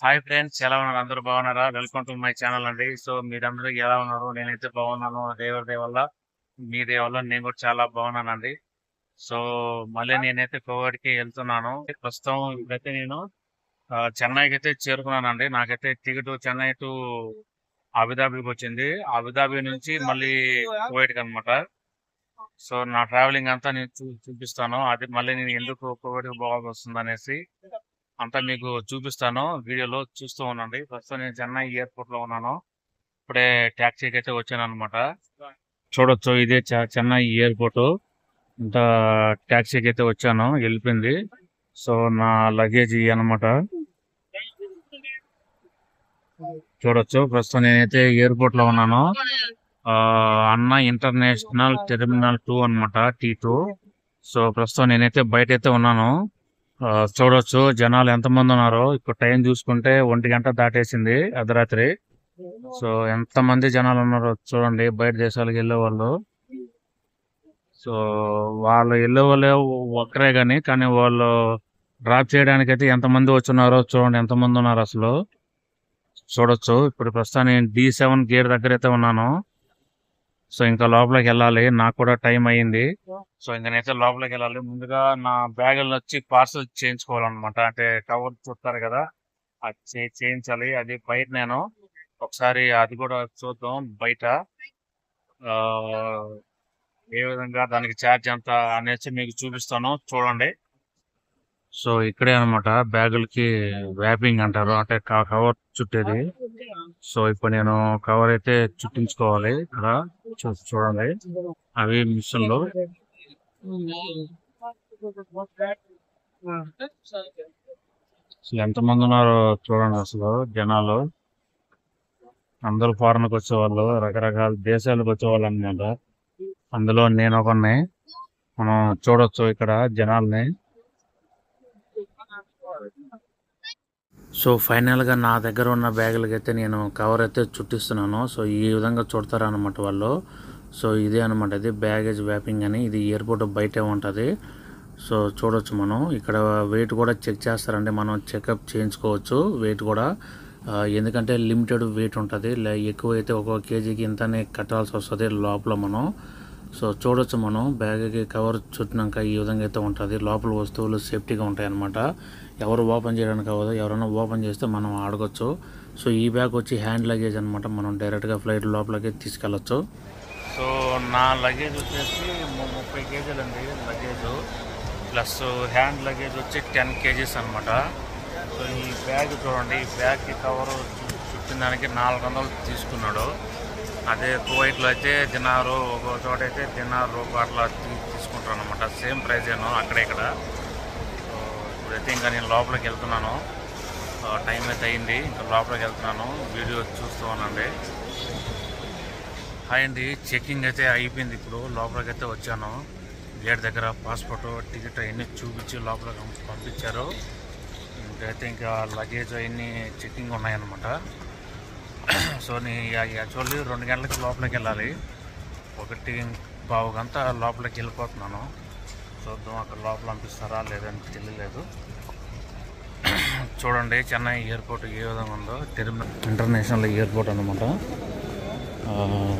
Hi friends, ఎలా ఉన్నారు? అందరూ బాగున్నారా? వెల్కమ్ టు మై ఛానల్ అండి. సో మీరందరూ ఎలా ఉన్నారు? నేనైతే బాగున్నాను. దేవుడి దయ వల్ల, మీ దయ వల్ల నేను కూడా చాలా బాగున్నానండి. సో మళ్ళీ నేనైతే కోవిడ్కి వెళ్తున్నాను. ప్రస్తుతం ఇప్పుడైతే నేను చెన్నైకి అయితే చేరుకున్నానండి. నాకైతే టికెట్ చెన్నై టు అబుదాబికి వచ్చింది. అబుదాబి నుంచి మళ్ళీ కోవిడ్కి అనమాట. సో నా ట్రావెలింగ్ అంతా నేను చూపిస్తాను. అది మళ్ళీ నేను ఎందుకు కోవిడ్కి పోవాల్సి వస్తుంది అనేసి అంతా మీకు చూపిస్తాను. వీడియోలో చూస్తూ ఉండండి. ప్రస్తుతం నేను చెన్నై ఎయిర్పోర్ట్ లో ఉన్నాను. ఇప్పుడే ట్యాక్సీకి అయితే వచ్చాను అనమాట. చూడొచ్చు, ఇదే చెన్నై ఎయిర్పోర్ట్. ఇంత ట్యాక్సీకి అయితే వచ్చాను, వెళ్ళిపోయింది. సో నా లగేజ్ అనమాట. చూడొచ్చు, ప్రస్తుతం నేనైతే ఎయిర్పోర్ట్ లో ఉన్నాను. అన్నా ఇంటర్నేషనల్ టెర్మినల్ 2 అనమాట, T2. సో ప్రస్తుతం నేనైతే బయట అయితే ఉన్నాను. చూడొచ్చు జనాలు ఎంతమంది ఉన్నారో. ఇప్పుడు టైం చూసుకుంటే 1 గంట దాటేసింది, అర్ధరాత్రి. సో ఎంతమంది జనాలు ఉన్నారో చూడండి, బయట దేశాలకు వెళ్ళే వాళ్ళు. సో వాళ్ళు వెళ్ళే వాళ్ళే ఒక్కరే కానీ వాళ్ళు డ్రాప్ చేయడానికి అయితే ఎంతమంది వచ్చున్నారో చూడండి, ఎంతమంది ఉన్నారు అసలు. చూడొచ్చు, ఇప్పుడు ప్రస్తుతాన్ని D7 గేట్ దగ్గర అయితే ఉన్నాను. సో ఇంకా లోపలికి వెళ్ళాలి, నాకు కూడా టైం అయ్యింది. సో ఇంకా నేనైతే లోపలికి వెళ్ళాలి. ముందుగా నా బ్యాగులు వచ్చి పార్సల్ చేయించుకోవాలన్నమాట. అంటే కవర్ చుట్టారు కదా, అది చేయించాలి. అది బయట నేను ఒకసారి అది కూడా చూద్దాం బయట. ఆ ఏ విధంగా దానికి ఛార్జ్ ఎంత అనేసి మీకు చూపిస్తాను, చూడండి. సో ఇక్కడే అనమాట బ్యాగులకి వ్యాపింగ్ అంటారు, అంటే కవర్ చుట్టేది. సో ఇప్పుడు నేను కవర్ అయితే చుట్టించుకోవాలి ఇక్కడ. చూడండి, అవి మిషన్లు. అసలు ఎంతమంది ఉన్నారో చూడండి, అసలు జనాలు అందరూ ఫారెన్కి వచ్చేవాళ్ళు, రకరకాల దేశాలకు వచ్చేవాళ్ళు అనమాట. అందులో నేను ఒకరిని. మనం చూడొచ్చు ఇక్కడ జనాల్ని. సో ఫైనల్గా నా దగ్గర ఉన్న బ్యాగులకి అయితే నేను కవర్ అయితే చుట్టిస్తున్నాను. సో ఈ విధంగా చుడతారనమాట వాళ్ళు. సో ఇదే అనమాట, ఇది బ్యాగేజ్ వ్యాపింగ్ అని. ఇది ఎయిర్పోర్ట్ బయటే ఉంటుంది. సో చూడొచ్చు, మనం ఇక్కడ వెయిట్ కూడా చెక్ చేస్తారండి. మనం చెకప్ చేయించుకోవచ్చు వెయిట్ కూడా. ఎందుకంటే లిమిటెడ్ వెయిట్ ఉంటుంది, ఎక్కువ అయితే 1 కేజీకి ఇంతనే కట్టాల్సి వస్తుంది లోపల మనం. సో చూడొచ్చు, మనం బ్యాగ్కి కవర్ చుట్టినాక ఈ విధంగా అయితే ఉంటుంది. లోపల వస్తువులు సేఫ్టీగా ఉంటాయి అన్నమాట. ఎవరు ఓపెన్ చేయడానికి అవ్వదు, ఎవరైనా ఓపెన్ చేస్తే మనం అడగొచ్చు. సో ఈ బ్యాగ్ వచ్చి హ్యాండ్ లగేజ్ అనమాట, మనం డైరెక్ట్గా ఫ్లైట్ లోపలికి తీసుకెళ్ళచ్చు. సో నా లగేజ్ వచ్చేసి 30 కేజీలు అండి లగేజ్, ప్లస్ హ్యాండ్ లగేజ్ వచ్చి 10 కేజీస్ అనమాట. సో ఈ బ్యాగ్ చూడండి, ఈ బ్యాగ్కి కవర్ చుట్టిన దానికి 400 తీసుకున్నాడు. అదే కువైట్లో అయితే దినారు, ఒక చోట అయితే దినారు అట్లా తీసుకుంటారు అనమాట. సేమ్ ప్రైస్ ఏమో అక్కడ ఇక్కడ. సో ఇప్పుడైతే ఇంకా నేను లోపలికి వెళ్తున్నాను. టైం అయితే అయింది, ఇంకా లోపలికి వెళ్తున్నాను. వీడియో చూస్తూ ఉన్నాండి. హాయ్ అండి, చెకింగ్ అయితే అయిపోయింది. ఇప్పుడు లోపలికి అయితే వచ్చాను. గేట్ దగ్గర పాస్పోర్ట్, టికెట్ అవన్నీ చూపించి లోపలికి పంపించారు. ఇంకైతే ఇంకా లగేజ్ అవన్నీ చెకింగ్ ఉన్నాయన్నమాట. సో నేను యాక్చువల్లీ 2 గంటలకి లోపలికి వెళ్ళాలి. 1:15 గంట లోపలికి వెళ్ళిపోతున్నాను. చూద్దాం అక్కడ లోపల పంపిస్తారా లేదని తెలియలేదు. చూడండి చెన్నై ఎయిర్పోర్ట్ ఏ విధంగా ఉందో. ఇంటర్నేషనల్ ఎయిర్పోర్ట్ అనమాట.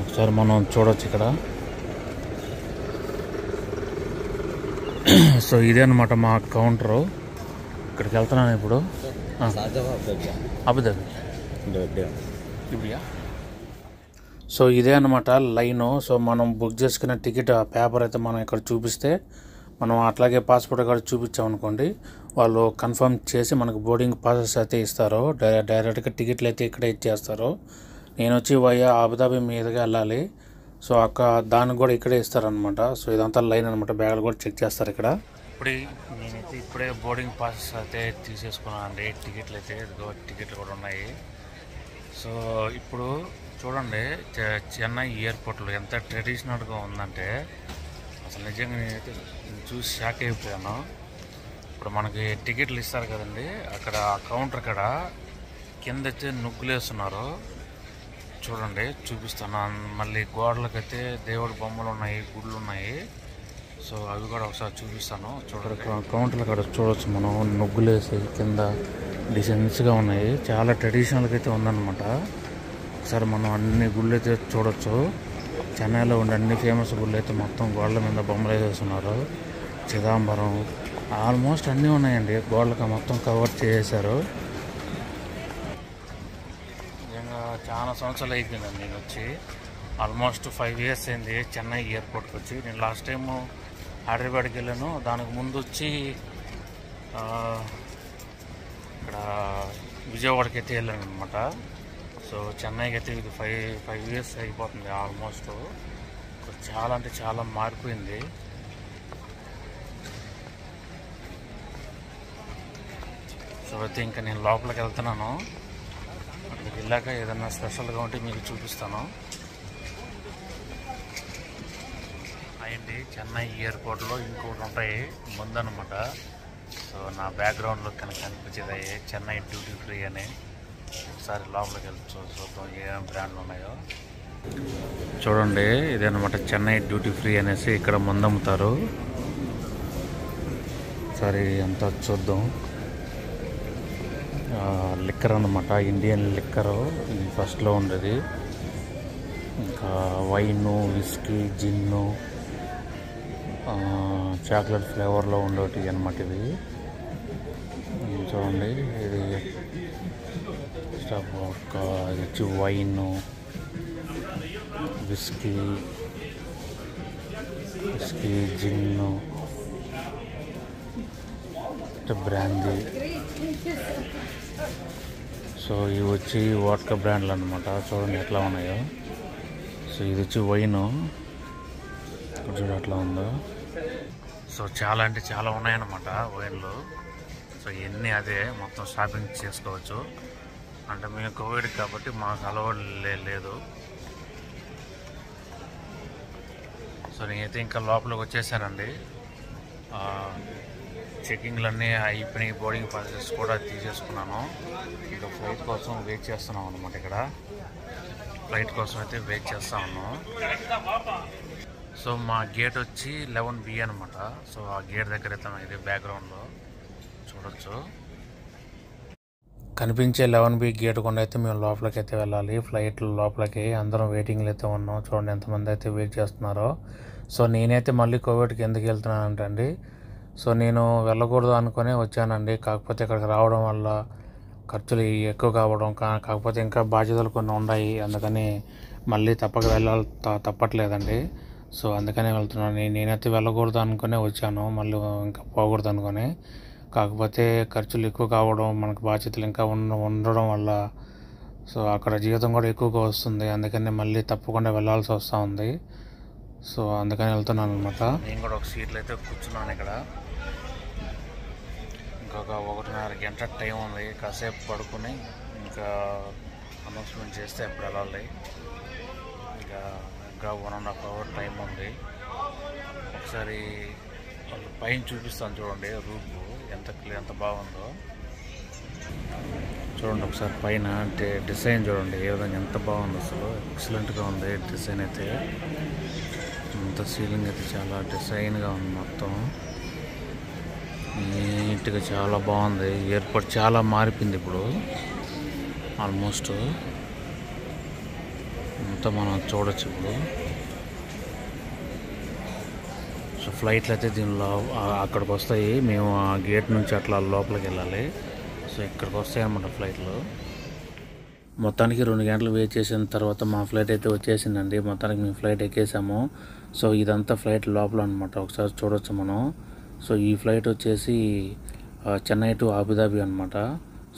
ఒకసారి మనం చూడొచ్చు ఇక్కడ. సో ఇదే అనమాట మా కౌంటరు. ఇక్కడికి వెళ్తున్నాను ఇప్పుడు. అబుదాబి ఇప్పుడా. సో ఇదే అనమాట లైను. సో మనం బుక్ చేసుకున్న టికెట్ పేపర్ అయితే మనం ఇక్కడ చూపిస్తే, మనం అట్లాగే పాస్పోర్ట్ కార్డు చూపించామనుకోండి, వాళ్ళు కన్ఫర్మ్ చేసి మనకు బోర్డింగ్ పాసెస్ అయితే ఇస్తారు. డైరెక్ట్గా టికెట్లు అయితే ఇక్కడే ఇచ్చేస్తారు. నేను వచ్చి వయ్యా అబుదాబి మీదుగా వెళ్ళాలి. సో దానికి కూడా ఇక్కడే ఇస్తారనమాట. సో ఇదంతా లైన్ అనమాట, బ్యాగులు కూడా చెక్ చేస్తారు ఇక్కడ. నేనైతే ఇప్పుడే బోర్డింగ్ పాసెస్ అయితే తీసేసుకున్నాను అండి. టికెట్లు అయితే టికెట్లు కూడా ఉన్నాయి. సో ఇప్పుడు చూడండి, చెన్నై ఎయిర్పోర్ట్లో ఎంత ట్రెడిషనల్గా ఉందంటే అసలు నిజంగా నేనైతే చూసి షాక్ అయిపోయాను. ఇప్పుడు మనకి టికెట్లు ఇస్తారు కదండి, అక్కడ కౌంటర్ కాడ కింద అయితే నుగ్గులేస్తున్నారు. చూడండి, చూపిస్తాను. మళ్ళీ గోడలకైతే దేవుడి బొమ్మలు ఉన్నాయి, గుళ్ళు ఉన్నాయి. సో అవి కూడా ఒకసారి చూపిస్తాను. చూడండి, కౌంటర్లు కాడ చూడవచ్చు మనం, నుగ్గులేసి కింద డిజైన్స్గా ఉన్నాయి. చాలా ట్రెడిషనల్గా అయితే ఉందన్నమాట. ఒకసారి మనం అన్ని గుళ్ళు అయితే చూడొచ్చు. చెన్నైలో ఉండే అన్ని ఫేమస్ గుళ్ళు అయితే మొత్తం గోడల మీద బొమ్మలు వేసేస్తున్నారు. చిదంబరం ఆల్మోస్ట్ అన్నీ ఉన్నాయండి. గోడలకు మొత్తం కవర్ చేశారు. నిజంగా చాలా సంవత్సరాలు అయిపోయిందండి నేను వచ్చి. ఆల్మోస్ట్ 5 years అయింది చెన్నై ఎయిర్పోర్ట్కి వచ్చి. నేను లాస్ట్ టైము హైదరాబాద్కి వెళ్ళాను. దానికి ముందు వచ్చి ఇక్కడ విజయవాడకి అయితే వెళ్ళాను అనమాట. సో చెన్నైకి అయితే ఇది 5 years అయిపోతుంది ఆల్మోస్ట్. చాలా అంటే చాలా మారిపోయింది. సో అయితే ఇంకా నేను లోపలికి వెళ్తున్నాను. అక్కడికి వెళ్ళాక ఏదన్నా స్పెషల్గా ఉంటే మీకు చూపిస్తాను. అయింది చెన్నై ఎయిర్పోర్ట్లో ఇంకోటి ఉంటాయి ముందనమాట. సో నా బ్యాక్గ్రౌండ్లో కనుక కనిపించేది చెన్నై డ్యూటీ ఫ్రీ అని. ఒకసారి లోపలికి వెళ్ళి చూద్దాం ఏమేమి బ్రాండ్లు ఉన్నాయో. చూడండి ఇదేనమాట చెన్నై డ్యూటీ ఫ్రీ అనేసి ఇక్కడ ముందమ్ముతారు. ఒకసారి అంతా చూద్దాం. లిక్కర్ అన్నమాట, ఇండియన్ లిక్కరు ఇది ఫస్ట్లో ఉండేది. ఇంకా వైను, విస్కీ, జిన్ను, చాక్లెట్ ఫ్లేవర్లో ఉండేటి అన్నమాట. ఇది చూడండి, ఇది స్టాప్ ఇది వచ్చి wine, whisky, gin, brandy. So ఇవి వచ్చి వాడ్కా బ్రాండ్లు అన్నమాట. చూడండి ఎట్లా ఉన్నాయో. సో ఇది వచ్చి వైను, చూడ అట్లా ఉందో. సో చాలా అంటే చాలా ఉన్నాయన్నమాట వైన్లు. సో ఇవన్నీ అదే మొత్తం షాపింగ్ చేసుకోవచ్చు. అంటే మేము కోవిడ్ కాబట్టి మాకు అలవాటు లేదు. సో నేనైతే ఇంకా లోపలికి వచ్చేసానండి. చెకింగ్లన్నీ అయిపోయినాయి. బోర్డింగ్ పాసెస్ కూడా తీసేసుకున్నాను. ఇంకా ఫ్లైట్ కోసం వెయిట్ చేస్తున్నాం అనమాట. ఇక్కడ ఫ్లైట్ కోసం అయితే వెయిట్ చేస్తా ఉన్నాం. సో మా గేట్ వచ్చి 11B అనమాట. సో ఆ గేట్ దగ్గర అయితే ఇది బ్యాక్గ్రౌండ్లో చూడొచ్చు. కనిపించే 11B గేట్ కొండ అయితే మేము లోపలికి అయితే వెళ్ళాలి. ఫ్లైట్ లోపలికి అందరం వెయిటింగ్లో అయితే ఉన్నాం. చూడండి ఎంతమంది అయితే వెయిట్ చేస్తున్నారో. సో నేనైతే మళ్ళీ కోవిడ్కి ఎందుకు వెళ్తున్నానంటండి. సో నేను వెళ్ళకూడదు అనుకునే వచ్చానండి. కాకపోతే ఇక్కడికి రావడం వల్ల ఖర్చులు ఎక్కువ కావడం, కాకపోతే ఇంకా బాధ్యతలు కొన్ని ఉన్నాయి. అందుకని మళ్ళీ తప్పట్లేదండి. సో అందుకనే వెళ్తున్నాను. నేనైతే వెళ్ళకూడదు అనుకునే వచ్చాను, మళ్ళీ ఇంకా పోకూడదు అనుకుని. కాకపోతే ఖర్చులు ఎక్కువ కావడం, మనకు బాధ్యతలు ఇంకా ఉండడం వల్ల సో అక్కడ జీవితం కూడా ఎక్కువగా వస్తుంది. అందుకని మళ్ళీ తప్పకుండా వెళ్ళాల్సి వస్తూ ఉంది. సో అందుకని వెళ్తున్నాను అనమాట. నేను కూడా ఒక సీట్లో అయితే కూర్చున్నాను. ఇక్కడ ఇంకొక 1.5 గంట టైం ఉంది. కాసేపు పడుకుని ఇంకా అనౌన్స్మెంట్ చేస్తే అప్పుడు వెళ్ళాలి. ఇంకా 1.5 hour టైం ఉంది. ఒకసారి పైన చూపిస్తాను చూడండి. రూట్ ఎంత బాగుందో చూడండి. ఒకసారి పైన డిజైన్ చూడండి ఏ విధంగా ఎంత బాగుంది. అసలు ఎక్సలెంట్గా ఉంది డిజైన్ అయితే. అంత సీలింగ్ అయితే చాలా డిజైన్గా ఉంది. మొత్తం నీట్గా చాలా బాగుంది. ఎయిర్పోర్ట్ చాలా మారిపోయింది ఇప్పుడు. ఆల్మోస్ట్ అంతా మనం చూడొచ్చు ఇప్పుడు. సో ఫ్లైట్లు అయితే దీనిలో అక్కడికి వస్తాయి. మేము ఆ గేట్ నుంచి అట్లా లోపలికి వెళ్ళాలి. సో ఇక్కడికి వస్తాయి అన్నమాట ఫ్లైట్లు. మొత్తానికి 2 గంటలు వెయిట్ చేసిన తర్వాత మా ఫ్లైట్ అయితే వచ్చేసిందండి. మొత్తానికి మేము ఫ్లైట్ ఎక్కేసాము. సో ఇదంతా ఫ్లైట్ లోపల అనమాట. ఒకసారి చూడొచ్చు మనం. సో ఈ ఫ్లైట్ వచ్చేసి చెన్నై టు అబుదాబి అనమాట.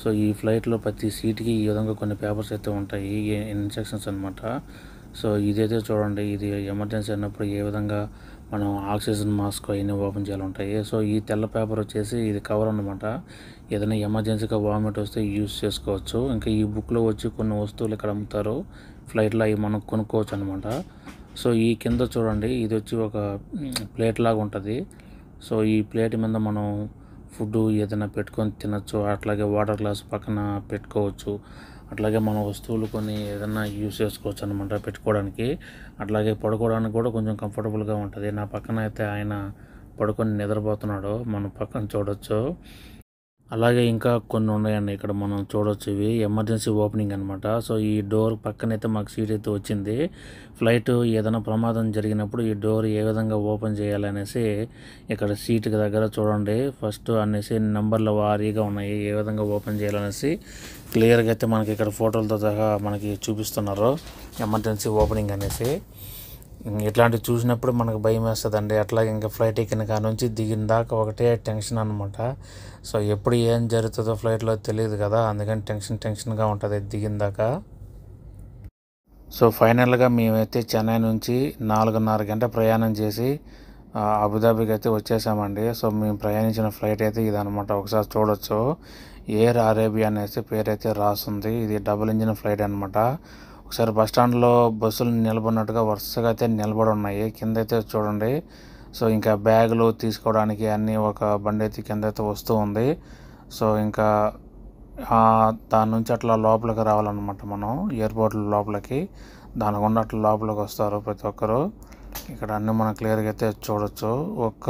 సో ఈ ఫ్లైట్లో ప్రతి సీట్కి ఈ విధంగా కొన్ని పేపర్స్ అయితే ఉంటాయి, ఇన్స్ట్రక్షన్స్ అనమాట. సో ఇదైతే చూడండి, ఇది ఎమర్జెన్సీ అన్నప్పుడు ఏ విధంగా మనం ఆక్సిజన్ మాస్క్ అవన్నీ ఓపెన్ చేయాలి ఉంటాయి. సో ఈ తెల్ల పేపర్ వచ్చేసి ఇది కవర్ అనమాట. ఏదైనా ఎమర్జెన్సీగా వామిట్ వస్తే యూజ్ చేసుకోవచ్చు. ఇంకా ఈ బుక్లో వచ్చి కొన్ని వస్తువులు ఇక్కడ అమ్ముతారు ఫ్లైట్లో, అవి మనం కొనుక్కోవచ్చు అనమాట. సో ఈ కింద చూడండి, ఇది వచ్చి ఒక ప్లేట్ లాగా ఉంటుంది. సో ఈ ప్లేట్ మీద మనం ఫుడ్ ఏదైనా పెట్టుకొని తినచ్చు. అట్లాగే వాటర్ గ్లాస్ పక్కన పెట్టుకోవచ్చు. అట్లాగే మన వస్తువులు కొన్ని ఏదైనా యూజ్ చేసుకోవచ్చు అనమాట పెట్టుకోవడానికి. అట్లాగే పడుకోవడానికి కూడా కొంచెం కంఫర్టబుల్గా ఉంటుంది. నా పక్కన అయితే ఆయన పడుకొని నిద్రపోతున్నాడు, మన పక్కన చూడొచ్చు. అలాగే ఇంకా కొన్ని ఉన్నాయండి ఇక్కడ మనం చూడొచ్చు. ఇవి ఎమర్జెన్సీ ఓపెనింగ్ అనమాట. సో ఈ డోర్ పక్కనైతే మాకు సీట్ అయితే వచ్చింది. ఫ్లైట్ ఏదైనా ప్రమాదం జరిగినప్పుడు ఈ డోర్ ఏ విధంగా ఓపెన్ చేయాలనేసి ఇక్కడ సీట్ దగ్గర చూడండి. ఫస్ట్ అనేసి నెంబర్ల వారీగా ఉన్నాయి, ఏ విధంగా ఓపెన్ చేయాలనేసి క్లియర్గా అయితే మనకి ఇక్కడ ఫోటోలతో సహా మనకి చూపిస్తున్నారు. ఎమర్జెన్సీ ఓపెనింగ్ అనేసి ఇట్లాంటివి చూసినప్పుడు మనకు భయం వేస్తుందండి. అట్లాగే ఇంకా ఫ్లైట్ ఎక్కిన కాడ నుంచి దిగిన దాకా ఒకటే టెన్షన్ అనమాట. సో ఎప్పుడు ఏం జరుగుతుందో ఫ్లైట్లో తెలియదు కదా, అందుకని టెన్షన్గా ఉంటుంది దిగిన దాకా. సో ఫైనల్గా మేమైతే చెన్నై నుంచి 4:30 గంట ప్రయాణం చేసి అబుదాబికి అయితే వచ్చేసామండి. సో మేము ప్రయాణించిన ఫ్లైట్ అయితే ఇదనమాట. ఒకసారి చూడొచ్చు, ఎయిర్ అరేబియా అనేసి పేరైతే రాస్తుంది. ఇది డబుల్ ఇంజిన్ ఫ్లైట్ అనమాట. ఒకసారి బస్టాండ్లో బస్సులు నిలబడినట్టుగా వరుసగా అయితే నిలబడి ఉన్నాయి. కింద అయితే చూడండి. సో ఇంకా బ్యాగులు తీసుకోవడానికి అన్నీ ఒక బండి అయితే కింద అయితే వస్తూ ఉంది. సో ఇంకా దాని నుంచి అట్లా లోపలికి రావాలన్నమాట మనం, ఎయిర్పోర్ట్ లోపలికి. దాని గుండా అట్లా లోపలికి వస్తారు ప్రతి ఒక్కరు. ఇక్కడ అన్నీ మనం క్లియర్గా అయితే చూడొచ్చు. ఒక్క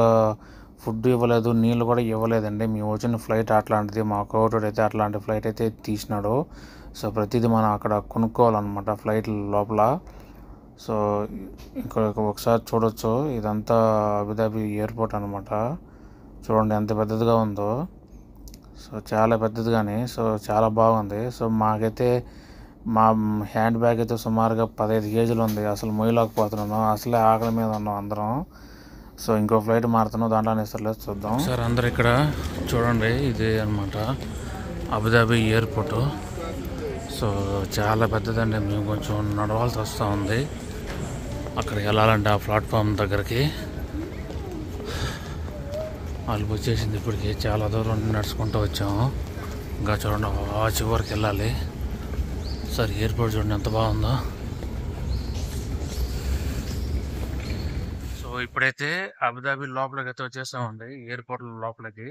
ఫుడ్ ఇవ్వలేదు, నీళ్ళు కూడా ఇవ్వలేదండి. మేము వచ్చిన ఫ్లైట్ అట్లాంటిది, మా కోవిడ్ అయితే అట్లాంటి ఫ్లైట్ అయితే తీసినాడు. సో ప్రతిదీ మనం అక్కడ కొనుక్కోవాలన్నమాట ఫ్లైట్ లోపల. సో ఇక్కడ ఒకసారి చూడొచ్చు, ఇదంతా అబుదాబి ఎయిర్పోర్ట్ అనమాట. చూడండి ఎంత పెద్దదిగా ఉందో. సో చాలా పెద్దది, కానీ సో చాలా బాగుంది. సో మాకైతే మా హ్యాండ్ బ్యాగ్ అయితే సుమారుగా 15 కేజీలు ఉంది. అసలు మొయ్యలేకపోతున్నాను, అసలే ఆకలి మీద ఉన్నాం అందరం. సో ఇంకో ఫ్లైట్ మారుతున్నాం, దాంట్లో ఇస్తలేదు, చూద్దాం. సార్ అందరు ఇక్కడ చూడండి, ఇది అనమాట అబుదాబి ఎయిర్పోర్టు. సో చాలా పెద్దదండి, మేము కొంచెం నడవాల్సి వస్తూ ఉంది అక్కడికి వెళ్ళాలంటే ఆ ప్లాట్ఫామ్ దగ్గరికి. వాళ్ళు వచ్చేసింది ఇప్పటికి, చాలా దూరం నడుచుకుంటూ వచ్చాము. ఇంకా చూడండి ఆ చివరికి వెళ్ళాలి. సార్ ఎయిర్పోర్ట్ చూడండి ఎంత బాగుందో. సో ఇప్పుడైతే అబుదాబి లోపలికి అయితే వచ్చేసామండి, ఎయిర్పోర్ట్ లోపలికి.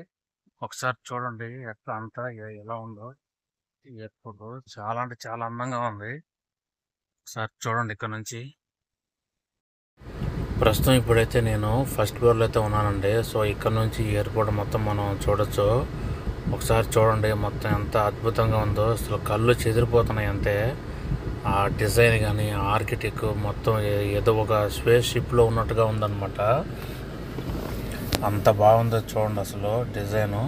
ఒకసారి చూడండి ఎట్లా అంతా ఎలా ఉందో ఎయిర్పోర్ట్. చాలా అంటే చాలా అందంగా ఉంది. ఒకసారి చూడండి ఇక్కడ నుంచి. ప్రస్తుతం ఇప్పుడైతే నేను ఫస్ట్ ఫ్లోర్లో అయితే ఉన్నానండి. సో ఇక్కడ నుంచి ఎయిర్పోర్ట్ మొత్తం మనం చూడొచ్చు. ఒకసారి చూడండి మొత్తం ఎంత అద్భుతంగా ఉందో, అసలు కళ్ళు చెదిరిపోతున్నాయి అంతే. ఆ డిజైన్ కానీ ఆర్కిటెక్ట్ మొత్తం ఏదో ఒక స్పేస్ షిప్లో ఉన్నట్టుగా ఉందన్నమాట. అంత బాగుందో చూడండి అసలు డిజైను.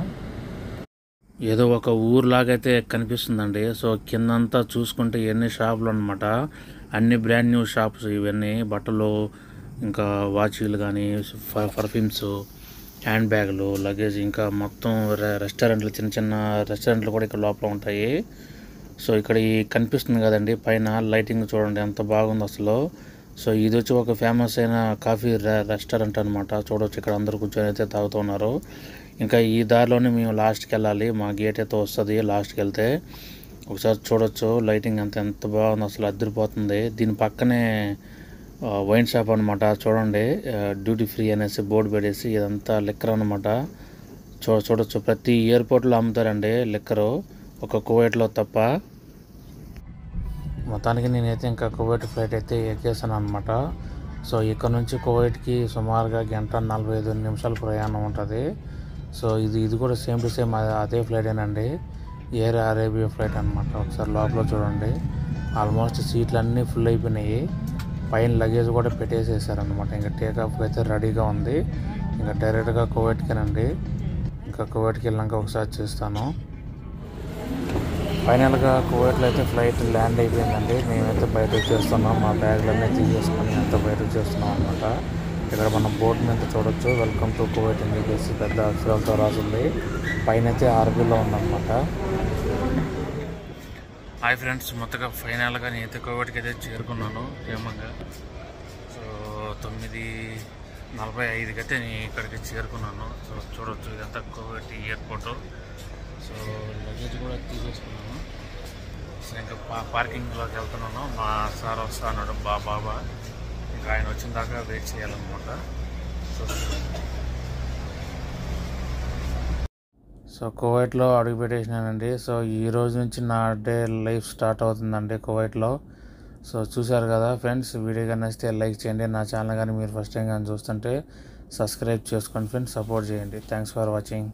ఏదో ఒక ఊర్లాగైతే కనిపిస్తుందండి. సో కిందంతా చూసుకుంటే ఎన్ని షాపులు అనమాట, అన్ని బ్రాండ్ న్యూ షాప్స్ ఇవన్నీ. బట్టలు, ఇంకా వాచీలు కానీ, పర్ఫ్యూమ్స్, హ్యాండ్ బ్యాగులు, లగేజ్, ఇంకా మొత్తం రెస్టారెంట్లు, చిన్న చిన్న రెస్టారెంట్లు కూడా ఇక్కడ లోపల ఉంటాయి. సో ఇక్కడ ఈ కనిపిస్తుంది కదండి పైన లైటింగ్, చూడండి ఎంత బాగుంది అసలు. సో ఇది వచ్చి ఒక ఫేమస్ అయిన కాఫీ రెస్టారెంట్ అనమాట. చూడవచ్చు ఇక్కడ అందరూ కూర్చొని అయితే తాగుతున్నారు. ఇంకా ఈ దారిలోనే మేము లాస్ట్కి వెళ్ళాలి, మా గేట్ అయితే వస్తుంది లాస్ట్కి వెళ్తే. ఒకసారి చూడొచ్చు లైటింగ్ అంత ఎంత బాగుంది అసలు, అద్దరిపోతుంది. దీని పక్కనే వైన్ షాప్ అనమాట. చూడండి డ్యూటీ ఫ్రీ అనేసి బోర్డు పెట్టేసి, ఇదంతా లిక్కర్ అనమాట. చూడొచ్చు ప్రతి ఎయిర్పోర్ట్లో అమ్ముతారండి లిక్కరు, ఒక కువైట్లో తప్ప. మొత్తానికి నేనైతే ఇంకా కువైట్ ఫ్లైట్ అయితే ఎక్కేసాను అనమాట. సో ఇక్కడ నుంచి కువైట్కి సుమారుగా 1:45 ప్రయాణం ఉంటుంది. సో ఇది కూడా సేమ్ టు సేమ్ అదే ఫ్లైటేనండి, ఎయిర్ అరేబియా ఫ్లైట్ అనమాట. ఒకసారి లోపల చూడండి, ఆల్మోస్ట్ సీట్లు అన్నీ ఫుల్ అయిపోయినాయి. పైన లగేజ్ కూడా పెట్టేసేసారనమాట. ఇంకా టేకాఫ్కి అయితే రెడీగా ఉంది. ఇంకా డైరెక్ట్గా కువైట్కేనండి. ఇంకా కువైట్కి వెళ్ళాక ఒకసారి చేస్తాను. ఫైనల్గా కువైట్లో అయితే ఫ్లైట్ ల్యాండ్ అయిపోయిందండి. మేమైతే బయట వచ్చేస్తున్నాం, మా బ్యాగ్లన్నీ తీసేసుకొని అంతా బయట వచ్చేస్తున్నాం అనమాట. ఇక్కడ మనం బోర్డు మీద చూడొచ్చు, వెల్కమ్ టు కువైట్ అని చెప్పేసి పెద్ద అక్షరాలతో రాసింది. పైన అయితే ఆర్బీలో ఉందన్నమాట. హాయ్ ఫ్రెండ్స్, మొత్తగా ఫైనల్గా నేనైతే కువైట్కి అయితే చేరుకున్నాను క్షేమంగా. సో 9:45కి అయితే నేను ఇక్కడికి చేరుకున్నాను. సో చూడొచ్చు ఇదంతా కువైట్ ఎయిర్పోర్టు. సో లగేజ్ కూడా తీసేసుకున్నాను. సో ఇంకా పార్కింగ్లోకి వెళ్తున్నాను. మా సార్ వస్తా అన్నాడు, బాబా. ఇంకా ఆయన వచ్చిన దాకా వెయిట్ చేయాలన్నమాట. సో కువైట్లో అడుగు పెట్టేసినానండి. సో ఈ రోజు నుంచి నా డే లైఫ్ స్టార్ట్ అవుతుందండి కువైట్లో. సో చూశారు కదా ఫ్రెండ్స్, వీడియో కానీ నచ్చితే లైక్ చేయండి. నా ఛానల్ కానీ మీరు ఫస్ట్ టైం కానీ చూస్తుంటే సబ్స్క్రైబ్ చేసుకోండి ఫ్రెండ్స్, సపోర్ట్ చేయండి. Thanks for watching.